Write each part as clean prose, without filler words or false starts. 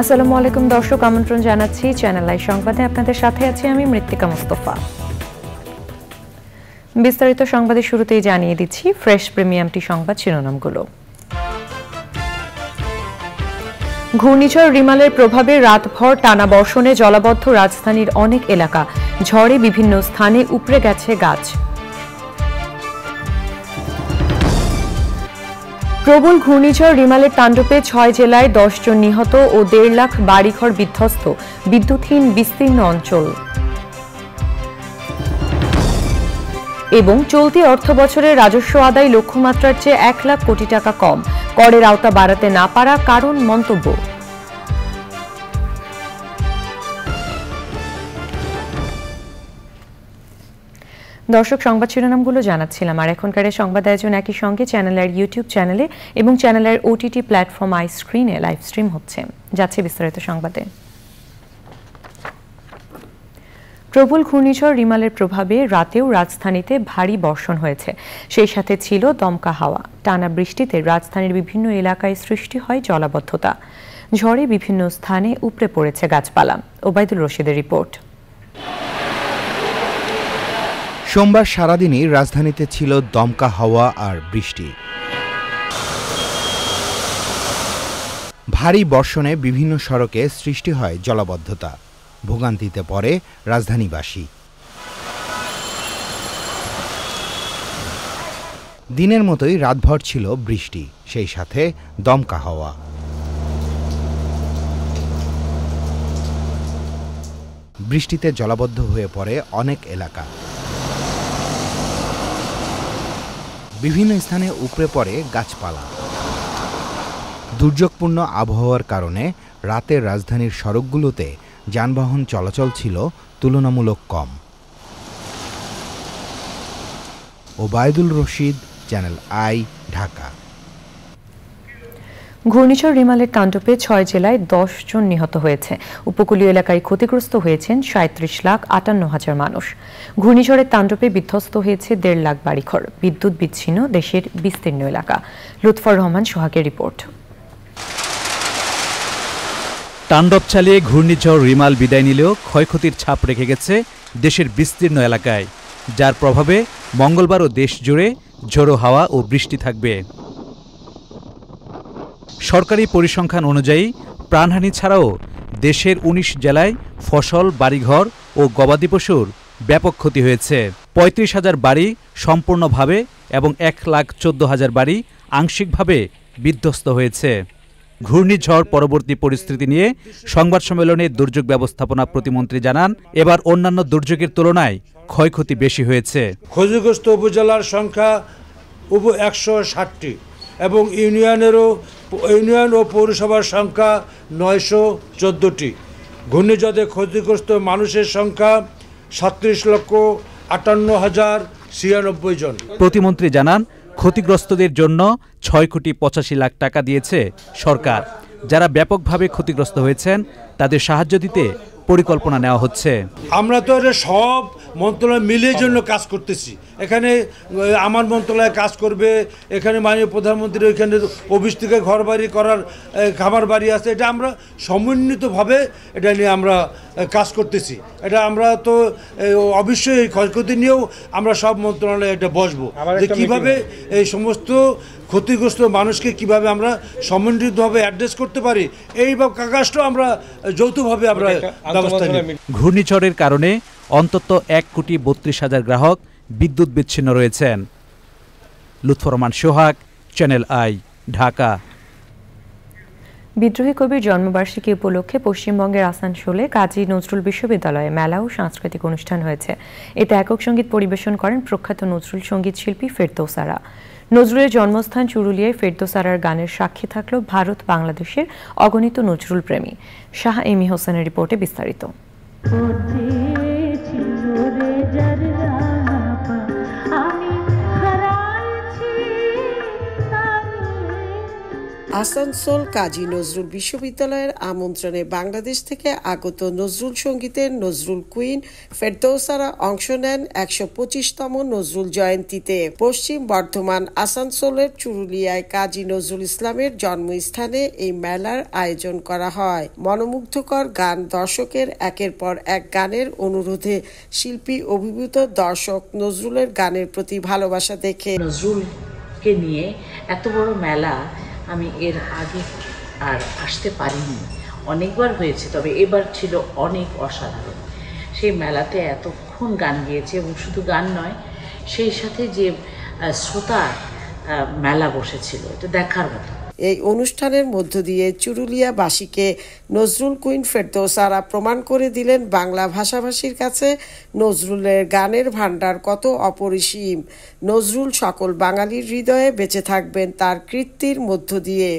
আসসালামু আলাইকুম দর্শক, আমন্ত্রণ জানাচ্ছি চ্যানেল আই সংবাদে। আপনাদের সাথে আছি আমি মৃত্তিকা মুস্তফা। বিস্তারিত সংবাদের শুরুতেই জানিয়ে দিচ্ছি ফ্রেশ প্রিমিয়াম টি সংবাদ শিরোনামগুলো। ঘূর্ণিঝড় রিমালের প্রভাবে রাতভর টানা বর্ষণে জলাবদ্ধ রাজধানীর অনেক এলাকা, ঝড়ে বিভিন্ন স্থানে উপড়ে গেছে গাছ। প্রবল ঘূর্ণিঝড় রিমালের তাণ্ডবে 6 জেলায় 10 জন নিহত ও 1.5 লাখ বাড়িঘর বিধ্বস্ত, বিদ্যুৎহীন বিস্তীর্ণ অঞ্চল। এবং চলতি অর্থবছরে রাজস্ব আদায় লক্ষ্যমাত্রার চেয়ে 1 লাখ কোটি টাকা কম, করের আওতা বাড়াতে না পারা কারণ মন্তব্য। দর্শক, সংবাদ শিরোনামগুলো জানাচ্ছিলাম, আর এখনকার সংবাদ আয়োজন একই সঙ্গে চ্যানেলের ইউটিউব চ্যানেলে এবং চ্যানেলের ওটিটি প্ল্যাটফর্ম আই স্ক্রিনে লাইভ স্ট্রিম হচ্ছে। যাচ্ছে বিস্তারিত সংবাদে। প্রবল ঘূর্ণিঝড় রিমালের প্রভাবে রাতেও রাজধানীতে ভারী বর্ষণ হয়েছে, সেই সাথে ছিল দমকা হাওয়া। টানা বৃষ্টিতে রাজধানীর বিভিন্ন এলাকায় সৃষ্টি হয় জলাবদ্ধতা, ঝড়ে বিভিন্ন স্থানে উপড়ে পড়েছে গাছপালা। ওবায়দুল রশিদের রিপোর্ট। সোমবার সারাদিনই রাজধানীতে ছিল দমকা হাওয়া আর বৃষ্টি। ভারী বর্ষণে বিভিন্ন সড়কে সৃষ্টি হয় জলাবদ্ধতা, ভোগান্তিতে পড়ে রাজধানীবাসী। দিনের মতোই রাতভর ছিল বৃষ্টি, সেই সাথে দমকা হাওয়া। বৃষ্টিতে জলাবদ্ধ হয়ে পড়ে অনেক এলাকা, বিভিন্ন স্থানে উপড়ে পড়ে গাছপালা। দুর্যোগপূর্ণ আবহাওয়ার কারণে রাতের রাজধানীর সড়কগুলোতে যানবাহন চলাচল ছিল তুলনামূলক কম। Obaidul Rashid, Channel I, Dhaka. ঘূর্ণিঝড় রিমালের তাণ্ডবে 6 জেলায় 10 জন নিহত হয়েছে। উপকূলীয় এলাকায় ক্ষতিগ্রস্ত হয়েছেন 37,58,000 মানুষ। ঘূর্ণিঝড়ের তাণ্ডবে বিধ্বস্ত হয়েছে 1.5 লাখ বাড়িঘর, বিদ্যুৎ বিচ্ছিন্ন দেশের বিস্তীর্ণ এলাকা। লুৎফর রহমান সোহাগের রিপোর্ট। তাণ্ডব চালিয়ে ঘূর্ণিঝড় রিমাল বিদায় নিলেও ক্ষয়ক্ষতির ছাপ রেখে গেছে দেশের বিস্তীর্ণ এলাকায়, যার প্রভাবে মঙ্গলবারও দেশ জুড়ে ঝোড়ো হাওয়া ও বৃষ্টি থাকবে। সরকারি পরিসংখ্যান অনুযায়ী প্রাণহানি ছাড়াও দেশের 19 জেলায় ফসল, বাড়িঘর ও গবাদি পশুর ব্যাপক ক্ষতি হয়েছে। 35,000 বাড়ি সম্পূর্ণভাবে এবং 1,14,000 বাড়ি আংশিকভাবে বিধ্বস্ত হয়েছে। ঘূর্ণিঝড় পরবর্তী পরিস্থিতি নিয়ে সংবাদ সম্মেলনে দুর্যোগ ব্যবস্থাপনা প্রতিমন্ত্রী জানান, এবার অন্যান্য দুর্যোগের তুলনায় ক্ষয়ক্ষতি বেশি হয়েছে। ক্ষতিগ্রস্ত উপজেলার সংখ্যা 160টি এবং ইউনিয়ন ও পৌরসভার সংখ্যা 914টি। ঘূর্ণিঝড়ে ক্ষতিগ্রস্ত মানুষের সংখ্যা 37,58,096 জন। প্রতিমন্ত্রী জানান, ক্ষতিগ্রস্তদের জন্য 6,85,00,000 টাকা দিয়েছে সরকার। যারা ব্যাপকভাবে ক্ষতিগ্রস্ত হয়েছেন তাদের সাহায্য দিতে পরিকল্পনা নেওয়া হচ্ছে। আমরা তো এটা সব মন্ত্রণালয় মিলিয়ে জন্য কাজ করতেছি। এখানে আমার মন্ত্রণালয় কাজ করবে, এখানে মাননীয় প্রধানমন্ত্রী এখানে অফিস থেকে ঘর বাড়ি করার খামার বাড়ি আছে, এটা আমরা সমন্বিতভাবে এটা নিয়ে আমরা কাজ করতেছি। এটা আমরা তো অবশ্যই এই ক্ষয়ক্ষতি নিয়েও আমরা সব মন্ত্রণালয়ে এটা বসবো যে কীভাবে এই সমস্ত ক্ষতিগ্রস্ত মানুষকে কিভাবে আমরা সমন্বিতভাবে অ্যাড্রেস করতে পারি, এই কাজটা আমরা যৌথভাবে আমরা ব্যবস্থা নিই। ঘূর্ণিঝড়ের কারণে অন্তত 1,32,000 গ্রাহক বিদ্যুৎ বিচ্ছিন্ন রয়েছেন। লুৎফর রহমান সোহাগ, চ্যানেল আই, ঢাকা। বিদ্রোহী কবির জন্মবার্ষিকী উপলক্ষে পশ্চিমবঙ্গের আসানসোলে কাজী নজরুল বিশ্ববিদ্যালয়ে মেলা ও সাংস্কৃতিক অনুষ্ঠান হয়েছে। এতে একক সঙ্গীত পরিবেশন করেন প্রখ্যাত নজরুল সঙ্গীত শিল্পী ফেরদৌস আরা। নজরুলের জন্মস্থান চুরুলিয়ায় ফেরদৌস আরার গানের সাক্ষী থাকল ভারত বাংলাদেশের অগণিত নজরুল প্রেমী। শাহ এমি হোসেনের রিপোর্টে বিস্তারিত। আসানসোল কাজী নজরুল বিশ্ববিদ্যালয়ের আমন্ত্রণে বাংলাদেশ থেকে আগত নজরুল সঙ্গীতের নজরুল কুইন ফেরদৌসারা অংশ নেন ১২৫তম নজরুল জয়ন্তীতে। পশ্চিম বর্ধমান আসানসোলের চুরুলিয়ায় কাজী নজরুল ইসলামের জন্মস্থানে এই মেলার আয়োজন করা হয়। মনোমুগ্ধকর গান, দর্শকের একের পর এক গানের অনুরোধে শিল্পী অভিভূত দর্শক নজরুলের গানের প্রতি ভালোবাসা দেখে নজরুলকে নিয়ে এত বড় মেলা আমি এর আগে আর আসতে পারিনি। অনেকবার হয়েছে, তবে এবার ছিল অনেক অসাধারণ। সেই মেলাতে এতক্ষণ গান গিয়েছে এবং শুধু গান নয়, সেই সাথে যে শ্রোতার মেলা বসেছিল, এটা দেখার মতো। এই অনুষ্ঠানের মধ্য দিয়ে চুরুলিয়াবাসীকে নজরুল কুইন ফেরদৌসারা প্রমাণ করে দিলেন বাংলা ভাষাভাষীর কাছে নজরুলের গানের ভাণ্ডার কত অপরিসীম। নজরুল সকল বাঙালির হৃদয়ে বেঁচে থাকবেন তার কীর্তির মধ্য দিয়ে।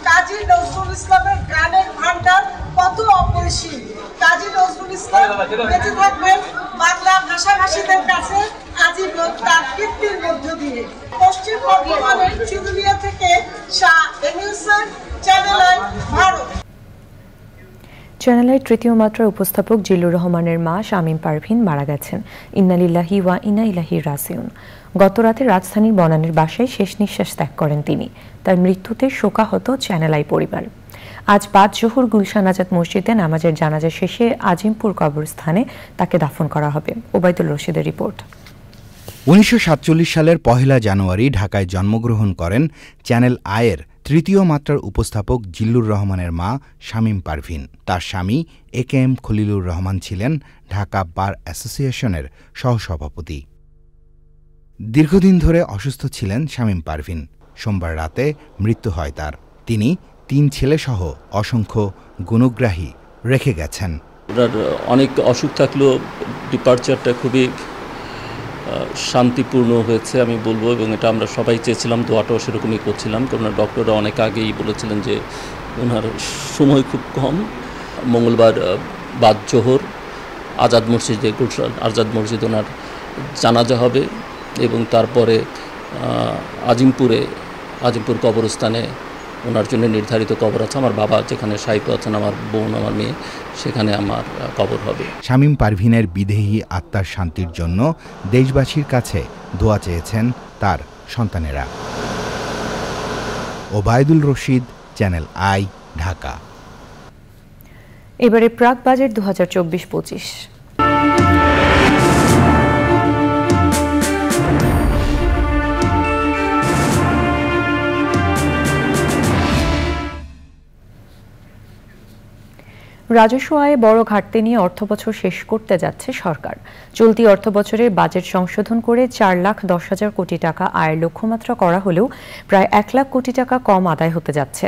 কাজী নজরুল ইসলামের গানের ভাণ্ডার কত অপরিসীম। কাজী নজরুল ইসলাম বেঁচে থাকবেন বাংলা ভাষাভাষীদের কাছে আজীবন তার কীর্তির মধ্য দিয়ে। পশ্চিম বর্ধমানের চুরুলিয়া থেকে Shah MSN, channel I, Bharat. Channel I তৃতীয় মাত্রার উপস্থাপক জিল্লুর রহমানের মা শামীম পারভিন মারা গেছেন। ইন্না লিল্লাহি ওয়া ইন্না ইলাইহি রাজিউন। গতরাতে রাজধানীর বনানীর বাসায় শেষ নিঃশ্বাস ত্যাগ করেন তিনি। তার মৃত্যুতে শোকাহত চ্যানেল আই পরিবার। আজ বাদ জোহর গুলশান আজাদ মসজিদে নামাজের জানাজা শেষে আজিমপুর কবরস্থানে তাকে দাফন করা হবে। ওবায়দুল রশিদের রিপোর্ট। ১৯৪৭ সালের ১ জানুয়ারি ঢাকায় জন্মগ্রহণ করেন চ্যানেল আয়ের তৃতীয় মাত্রার উপস্থাপক জিল্লুর রহমানের মা শামীম পারভিন। তার স্বামী একেএম খলিলুর রহমান ছিলেন ঢাকা বার অ্যাসোসিয়েশনের সহসভাপতি। দীর্ঘদিন ধরে অসুস্থ ছিলেন শামীম পারভিন। সোমবার রাতে মৃত্যু হয় তার। তিনি ৩ ছেলেসহ অসংখ্য গুণগ্রাহী রেখে গেছেন। ওনার অনেক অসুখ থাকলেও ডিপার্চারটা খুবই শান্তিপূর্ণ হয়েছে আমি বলবো, এবং এটা আমরা সবাই চেয়েছিলাম, দোয়াটাও সেরকমই করছিলাম, কারণ ডক্টররা অনেক আগেই বলেছিলেন যে ওনার সময় খুব কম। মঙ্গলবার বাদ জোহর আজাদ মসজিদে, গুলশান আজাদ মসজিদ ওনার জানাজা হবে, এবং তারপরে আজিমপুর কবরস্থানে ওনার জন্য নির্ধারিত কবর আছে। আমার বাবা যেখানে শায়িত আছেন, আমার বোন, আমার মেয়ে, সেখানে আমার কবর হবে। শামীম পারভিনের বিদেহী আত্মার শান্তির জন্য দেশবাসীর কাছে দোয়া চেয়েছেন তার সন্তানেরা। Obaidul Rashid, Channel I, Dhaka. এবারে প্রাক বাজেট 2024-25। রাজস্ব আয়ে বড় ঘাটতি নিয়ে অর্থবছর শেষ করতে যাচ্ছে সরকার। চলতি অর্থবছরের বাজেট সংশোধন করে 4,10,000 কোটি টাকা আয়ের লক্ষ্যমাত্রা করা হলেও প্রায় 1 লাখ কোটি টাকা কম আদায় হতে যাচ্ছে।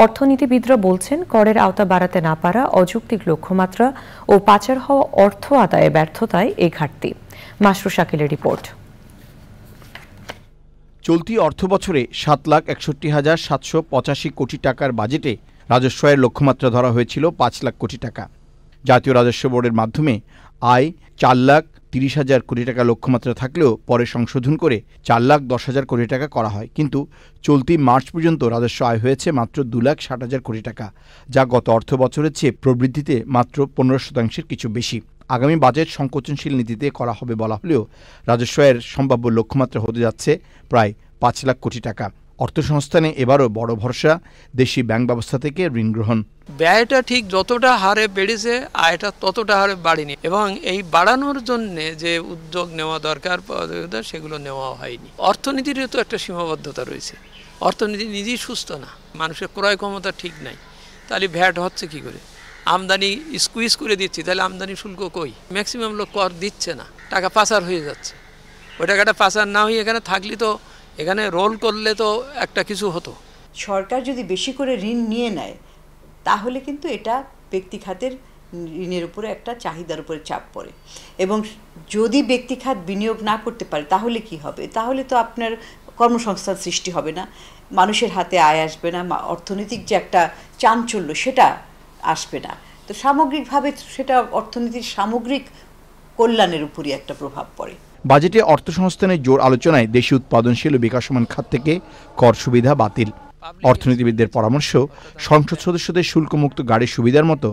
অর্থনীতিবিদরা বলছেন, করের আওতা বাড়াতে না পারা, অযৌক্তিক লক্ষ্যমাত্রা ও পাচার হওয়া অর্থ আদায়ে ব্যর্থতায় এই ঘাটতি। মাসরুর শাকিলের রিপোর্ট। চলতি অর্থবছরে 7,61,785 কোটি টাকার বাজেটে রাজস্ব আয়ের লক্ষ্যমাত্রা ধরা হয়েছিল 5 লাখ কোটি টাকা। জাতীয় রাজস্ব বোর্ডের মাধ্যমে আয় 4,30,000 কোটি টাকা লক্ষ্যমাত্রা থাকলেও পরে সংশোধন করে 4,10,000 কোটি টাকা করা হয়। কিন্তু চলতি মার্চ পর্যন্ত রাজস্ব আয় হয়েছে মাত্র 2,60,000 কোটি টাকা, যা গত অর্থ বছরের চেয়ে প্রবৃদ্ধিতে মাত্র 15% কিছু বেশি। আগামী বাজেট সংকোচনশীল নীতিতে করা হবে বলা হলেও রাজস্ব আয়ের সম্ভাব্য লক্ষ্যমাত্রা হতে যাচ্ছে প্রায় 5 লাখ কোটি টাকা। অর্থসংস্থানে এবারও বড় ভরসা দেশি ব্যাংক ব্যবস্থা থেকে ঋণ গ্রহণ। ব্যয়টা ঠিক যতটা হারে বেড়েছে, আয়টা ততটা হারে বাড়েনি, এবং এই বাড়ানোর জন্য যে উদ্যোগ নেওয়া দরকার সেগুলো নেওয়া হয়নি। অর্থনীতিরও তো একটা সীমাবদ্ধতা রয়েছে। অর্থনীতি নিজেই সুস্থ না, মানুষের ক্রয় ক্ষমতা ঠিক নাই, তাহলে ভ্যাট হচ্ছে কি করে? আমদানি স্কুইজ করে দিচ্ছি, তাহলে আমদানি শুল্ক কই? ম্যাক্সিমাম লোক কর দিচ্ছে না, টাকা পাচার হয়ে যাচ্ছে। ওই টাকাটা পাচার না হয়ে এখানে থাকলে তো, এখানে রোল করলে তো একটা কিছু হতো। সরকার যদি বেশি করে ঋণ নিয়ে নেয় তাহলে কিন্তু এটা ব্যক্তি খাতের ঋণের উপরে একটা চাহিদার উপরে চাপ পড়ে, এবং যদি ব্যক্তি খাত বিনিয়োগ না করতে পারে তাহলে কি হবে? তাহলে তো আপনার কর্মসংস্থান সৃষ্টি হবে না, মানুষের হাতে আয় আসবে না, অর্থনৈতিক যে একটা চাঞ্চল্য সেটা আসবে না। তো তো সামগ্রিকভাবে সেটা অর্থনীতির সামগ্রিক কল্যাণের উপরই একটা প্রভাব পড়ে। বাজেটে অর্থসংস্থানের জোর আলোচনায় দেশীয় উৎপাদনশীল ও বিকাশমান খাত থেকে কর সুবিধা বাতিল। অর্থনীতিবিদদের পরামর্শ, সংসদ সদস্যদের শুল্কমুক্ত গাড়ির সুবিধার মতো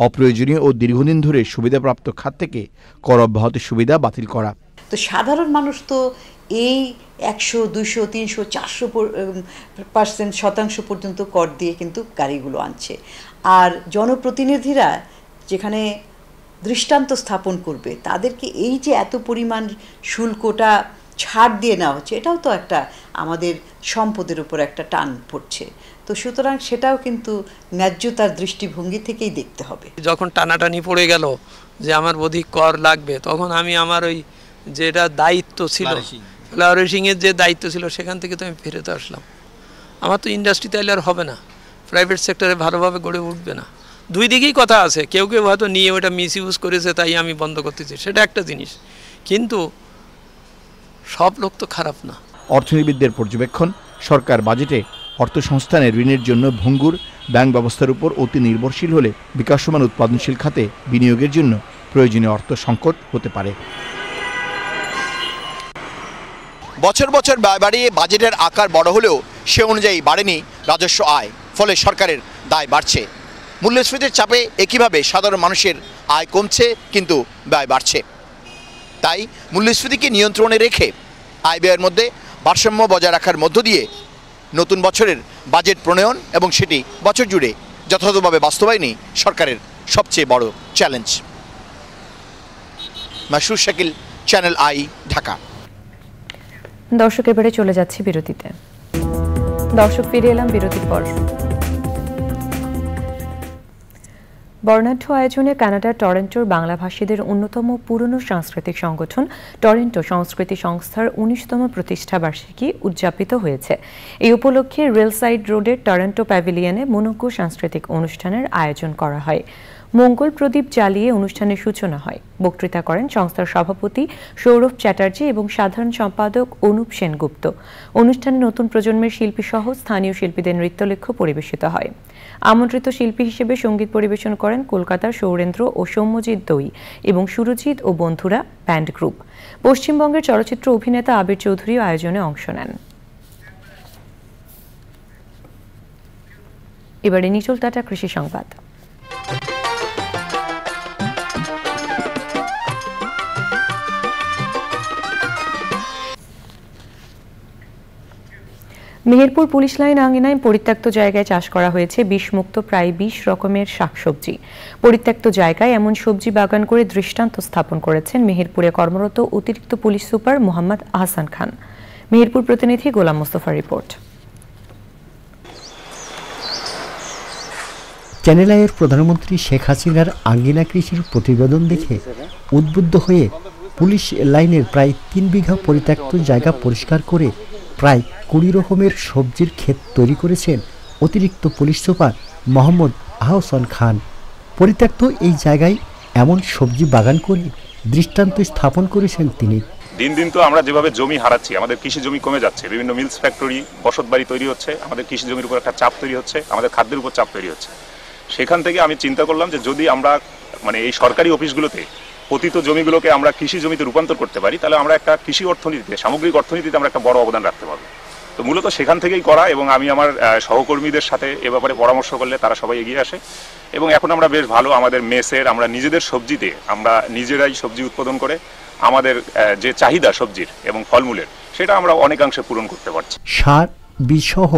অপ্রয়োজনীয় ও দীর্ঘদিন ধরে সুবিধাপ্রাপ্ত খাত থেকে কর অব্যাহতির সুবিধা বাতিল করা। তো সাধারণ মানুষ তো এই 100, 200, 300, 400% পর্যন্ত কর দিয়ে কিন্তু গাড়িগুলো আনছে। আর জনপ্রতিনিধিরা যেখানে দৃষ্টান্ত স্থাপন করবে, তাদেরকে এই যে এত পরিমাণ শুল্কটা ছাড় দিয়ে নেওয়া হচ্ছে, এটাও তো একটা আমাদের সম্পদের উপর একটা টান পড়ছে। তো সুতরাং সেটাও কিন্তু ন্যায্যতার দৃষ্টিভঙ্গি থেকেই দেখতে হবে। যখন টানাটানি পড়ে গেল যে আমার অধিক কর লাগবে, তখন আমি আমার ওই যেটা দায়িত্ব ছিল, ফ্লাওয়ারিশিংয়ের যে দায়িত্ব ছিল, সেখান থেকে তো আমি ফেরত আসলাম। আমার তো ইন্ডাস্ট্রি তাইলে আর হবে না, প্রাইভেট সেক্টরে ভালোভাবে গড়ে উঠবে না। দুই দিকেই কথা আছে, কেউ কেউ হয়তো নিয়ে ওটা মিস ইউজ করেছে, তাই আমি বন্ধ করতেছি, সেটা একটা জিনিস, কিন্তু সব লোক তো খারাপ না। অর্থনীতিবিদদের পর্যবেক্ষণ, সরকার বাজেটে অর্থসংস্থানের ঋণের জন্য ভঙ্গুর ব্যাংক ব্যবস্থার উপর অতি নির্ভরশীল হলে বিকাশমান উৎপাদনশীল খাতে বিনিয়োগের জন্য প্রয়োজনীয় অর্থ সংকট হতে পারে। বছর বছর ব্যয় বাড়িয়ে বাজেটের আকার বড় হলেও সে অনুযায়ী বাড়েনি রাজস্ব আয়, ফলে সরকারের দায় বাড়ছে। মূল্যস্ফীতির চাপে একইভাবে সাধারণ মানুষের আয় কমছে, কিন্তু ব্যয় বাড়ছে। তাই মূল্যস্ফীতিকে নিয়ন্ত্রণে রেখে আয় ব্যয়ের মধ্যে ভারসাম্য বজায় রাখার মধ্য দিয়ে নতুন বছরের বাজেট প্রণয়ন এবং সেটি বছর জুড়ে যথাযথভাবে বাস্তবায়নই সরকারের সবচেয়ে বড় challenge. Masur Shakil, Channel I, Dhaka. দর্শক, এবারে চলে যাচ্ছি বিরতিতে। দর্শক, ফিরে এলাম বিরতির পর। বর্ণাঢ্য আয়োজনে কানাডার টরন্টোর বাংলাভাষীদের অন্যতম পুরনো সাংস্কৃতিক সংগঠন টরন্টো সংস্কৃতি সংস্থার 19তম প্রতিষ্ঠা বার্ষিকী উদযাপিত হয়েছে। এই উপলক্ষে রেলসাইড রোডের টরন্টো প্যাভিলিয়নে মনোজ্ঞ সাংস্কৃতিক অনুষ্ঠানের আয়োজন করা হয়। মঙ্গল প্রদীপ জ্বালিয়ে অনুষ্ঠানের সূচনা হয়। বক্তৃতা করেন সংস্থার সভাপতি সৌরভ চ্যাটার্জি এবং সাধারণ সম্পাদক অনুপ সেনগুপ্ত। অনুষ্ঠানে নতুন প্রজন্মের শিল্পী সহ স্থানীয় শিল্পীদের নৃত্যলেখ্য পরিবেশিত হয়। আমন্ত্রিত শিল্পী হিসেবে সঙ্গীত পরিবেশন করেন কলকাতার সৌরেন্দ্র ও সৌম্যজিৎ দই এবং সুরজিৎ ও বন্ধুরা ব্যান্ড গ্রুপ। পশ্চিমবঙ্গের চলচ্চিত্র অভিনেতা আবির চৌধুরীও আয়োজনে অংশ নেন। এবারে নিচল টাটা কৃষি সংবাদ। মেহেরপুর পুলিশ লাইন আঙ্গিনায় পরিত্যক্ত জায়গায় চাষ করা হয়েছে বিষমুক্ত প্রায় 20 রকমের শাকসবজি। পরিত্যক্ত জায়গায় এমন সবজি বাগান করে দৃষ্টান্ত স্থাপন করেছেন মেহেরপুরে কর্মরত অতিরিক্ত পুলিশ সুপার মোহাম্মদ আহসান খান। মেহেরপুর প্রতিনিধি গোলাম মোস্তফার রিপোর্ট। চ্যানেল আইয়ের প্রধানমন্ত্রী শেখ হাসিনার আঙ্গিনা কৃষির প্রতিবেদন দেখে উদ্বুদ্ধ হয়ে পুলিশ লাইনের প্রায় 3 বিঘা পরিত্যক্ত জায়গা পরিষ্কার করে প্রায় 20 রকমের সবজির ক্ষেত তৈরি করেছেন অতিরিক্ত পুলিশ সুপার মোহাম্মদ আহসান খান। পরিত্যক্ত এই জায়গায় এমন সবজি বাগান করে দৃষ্টান্ত স্থাপন করেছেন তিনি। দিন দিন তো আমরা যেভাবে জমি হারাচ্ছি, আমাদের কৃষি জমি কমে যাচ্ছে, বিভিন্ন মিলস ফ্যাক্টরি বসতবাড়ি তৈরি হচ্ছে, আমাদের কৃষি জমির উপর একটা চাপ তৈরি হচ্ছে, আমাদের খাদ্যের উপর চাপ তৈরি হচ্ছে। সেখান থেকে আমি চিন্তা করলাম যে যদি আমরা এই সরকারি অফিসগুলোতে পতিত জমিগুলোকে আমরা কৃষি জমিতে রূপান্তর করতে পারি, তাহলে আমরা একটা কৃষি অর্থনীতিতে, সামগ্রিক অর্থনীতিতে আমরা একটা বড় অবদান রাখতে পারবো। তো মূলত সেখান থেকেই করা, এবং আমি আমার সহকর্মীদের সাথে এ ব্যাপারে পরামর্শ করলে তারা সবাই এগিয়ে আসে, এবং এখন আমরা বেশ ভালো আমাদের মেসের আমরা নিজেদের সবজিতে আমরা নিজেরাই সবজি উৎপাদন করে আমাদের যে চাহিদা সবজির এবং ফলমূলের, সেটা আমরা অনেকাংশে পূরণ করতে পারছি। সার, বীজ সহ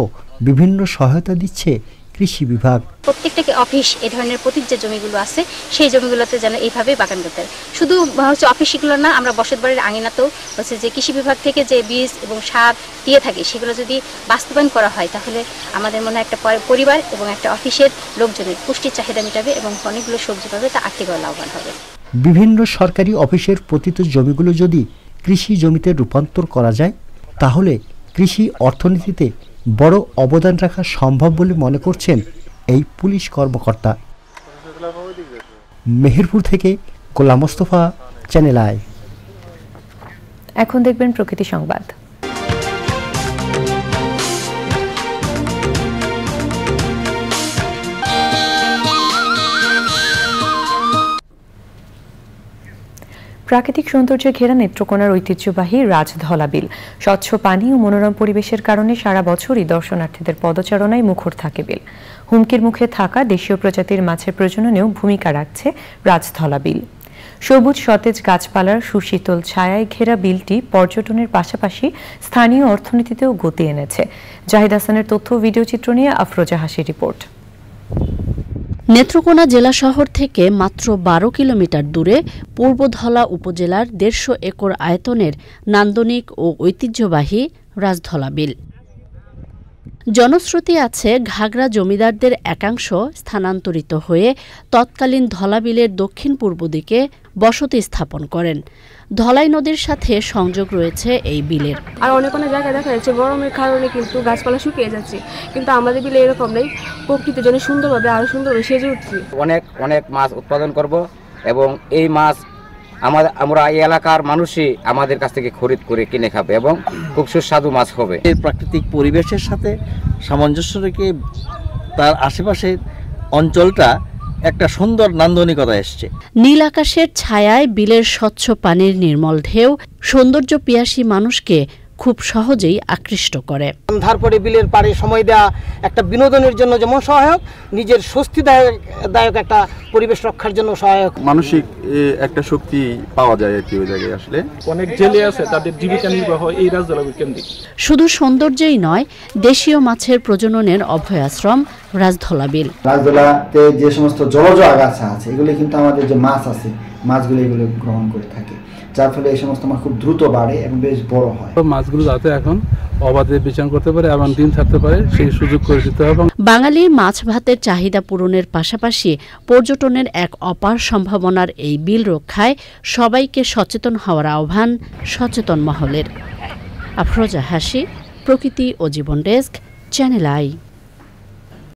বিভিন্ন সহায়তা দিচ্ছে কৃষি বিভাগ। প্রত্যেকটা অফিস এই ধরনের পতিত যে জমিগুলো আছে সেই জমিগুলোতে যেন এইভাবে বাগান করতে হয়। শুধু অফিসগুলো না, আমরা বসতবাড়ির আঙিনাতেও হচ্ছে যে কৃষি বিভাগ থেকে যে বীজ এবং সার দিয়ে থাকে, সেগুলো যদি বাস্তবায়ন করা হয়, তাহলে আমাদের মনে হয় একটা পরিবার এবং একটা অফিসের লোকজনের পুষ্টির চাহিদা মেটাবে এবং অনেকগুলো সবজি পাবে, তা আর্থিকভাবে লাভবান হবে। বিভিন্ন সরকারি অফিসের পতিত জমিগুলো যদি কৃষি জমিতে রূপান্তর করা যায়, তাহলে কৃষি অর্থনীতিতে বড় অবদান রাখা সম্ভব বলে মনে করছেন এই পুলিশ কর্মকর্তা। মেহেরপুর থেকে গোলাম মোস্তফা, চ্যানেল আই। এখন দেখবেন প্রকৃতি সংবাদ। প্রাকৃতিক সৌন্দর্যে ঘেরা নেত্রকোনার ঐতিহ্যবাহী রাজধলা বিল। স্বচ্ছ পানি ও মনোরম পরিবেশের কারণে সারা বছরই দর্শনার্থীদের পদচারণায় মুখর থাকে বিল। হুমকির মুখে থাকা দেশীয় প্রজাতির মাছের প্রজননেও ভূমিকা রাখছে রাজধলা বিল। সবুজ সতেজ গাছপালার সুশীতল ছায়ায় ঘেরা বিলটি পর্যটনের পাশাপাশি স্থানীয় অর্থনীতিতেও গতি এনেছে। জাহিদ হাসানের তথ্য ভিডিও চিত্র নিয়ে আফরোজা হাসির রিপোর্ট। নেত্রকোনা জেলা শহর থেকে মাত্র 12 কিলোমিটার দূরে পূর্বধলা উপজেলার 150 একর আয়তনের নান্দনিক ও ঐতিহ্যবাহী রাজধলা বিল। জনশ্রুতি আছে ঘাগড়া জমিদারদের একাংশ স্থানান্তরিত হয়ে তৎকালীন ধলা বিলের দক্ষিণ পূর্ব দিকে বসতি স্থাপন করেন। ধলাই নদীর সাথে সংযোগ রয়েছে এই বিলের। আর অনেক জায়গায় দেখা যাচ্ছে গরমের কারণে কিন্তু গাছপালা শুকিয়ে যাচ্ছে, কিন্তু আমাদের বিলে এরকম নেই। প্রকৃতির জন্য সুন্দরভাবে আরো সুন্দরভাবে সেজে উঠছি। অনেক মাছ উৎপাদন করব এবং এই মাছ আমরা এই এলাকার মানুষই আমাদের কাছ থেকে খরিদ করে কিনে খাবে এবং খুব সুস্বাদু মাছ হবে। এই প্রাকৃতিক পরিবেশের সাথে সামঞ্জস্য রেখে তার আশেপাশের অঞ্চলটা একটা সুন্দর নান্দনিকতা এসছে। নীল আকাশের ছায়ায় বিলের স্বচ্ছ পানির নির্মল ঢেউ সৌন্দর্য পিয়াসী মানুষকে খুব সহজেই আকৃষ্ট করে। সন্ধ্যার পরে বিলের পাড়ে সময় দেওয়া একটা বিনোদনের জন্য যেমন সহায়ক, নিজের স্বস্তিদায়ক একটা পরিবেশ রক্ষার জন্য সহায়ক। মানসিক একটা শক্তি পাওয়া যায় আর কি ওই জায়গায় আসলে। অনেক জেলে আছে, তাদের জীবিকা নির্বাহ এই রাজধলা বিল কেন্দ্রিক। শুধু সৌন্দর্যই নয়, দেশীয় মাছের প্রজননের অভয়াশ্রম রাজধলা বিল। রাজধলাতে যে সমস্ত জলজ আগাছা আছে এগুলো কিন্তু আমাদের যে মাছ আছে মাছগুলো এগুলো গ্রহণ করে থাকে, যার ফলে এই সমস্ত মাছ খুব দ্রুত বাড়ে এবং বেশ বড় হয়। মাছগুলো যাতে এখন অবাধে বিচরণ করতে পারে এবং ডিম ছাড়তে পারে সেই সুযোগ করে দিতে হবে। বাঙালির মাছ ভাতের চাহিদা পূরণের পাশাপাশি পর্যটনের এক অপার সম্ভাবনার এই বিল রক্ষায় সবাইকে সচেতন হওয়ার আহ্বান সচেতন মহলের। আফরোজা হাসি, প্রকৃতি ও জীবন ডেস্ক, চ্যানেল আই।